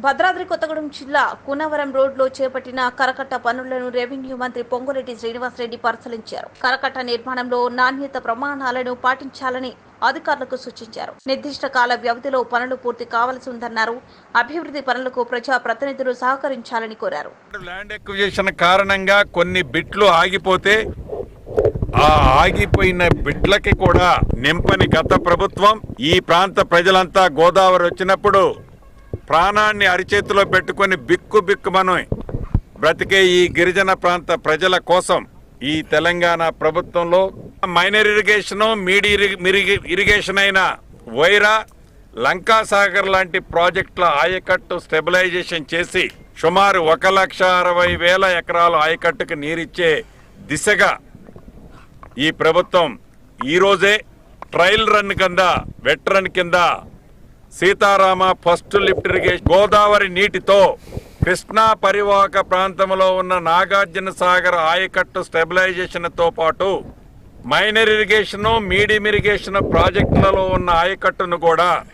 భద్రాద్రి కొత్తగూడెం జిల్లా కూనవరం రోడ్లో చేపట్టిన కరకట్ట పనులను రెవెన్యూ మంత్రి పొంగులేటి శ్రీనివాసరెడ్డి పరిశీలించారు. కరకట్ట నిర్మాణంలో నాణ్యత ప్రమాణాలను పాటించాలని అధికారులకు సూచించారు. నిర్దిష్ట కాల వ్యవధిలో పనులు పూర్తి కావాల్సి ఉందన్నారు. అభివృద్ధి పనులకు ప్రజా ప్రతినిధులు సహకరించాలని కోరారు. ల్యాండ్ ఎక్విజిషన్ కారణంగా కొన్ని బిట్లు ఆగిపోతే ఆ ఆగిపోయిన బిట్లకి కూడా నింపని గత ప్రభుత్వం ఈ ప్రాంత ప్రజలంతా గోదావరి వచ్చినప్పుడు ప్రాణాన్ని అరిచేతిలో పెట్టుకుని బిక్కుమని బ్రతికే ఈ గిరిజన ప్రాంత ప్రజల కోసం ఈ తెలంగాణ ప్రభుత్వంలో మైనర్ ఇరిగేషన్, మీడి ఇరిగేషన్ అయిన వైరా, లంకాసాగర్ లాంటి ప్రాజెక్టుల ఆయకట్టు స్టెబిలైజేషన్ చేసి సుమారు 1,60,000 ఎకరాలు ఆయకట్టుకు నీరిచ్చే దిశగా ఈ ప్రభుత్వం ఈరోజే ట్రయల్ రన్ కింద, వెట్ రన్ కింద Sitarama first lift irrigation Godavari నీటితో కృష్ణా పరివాహక ప్రాంతంలో ఉన్న నాగార్జున సాగర్ ఆయకట్టు స్టెబిలైజేషన్తో పాటు మైనర్ ఇరిగేషన్, మీడియం ఇరిగేషన్ ప్రాజెక్టులలో ఉన్న ఆయకట్టును కూడా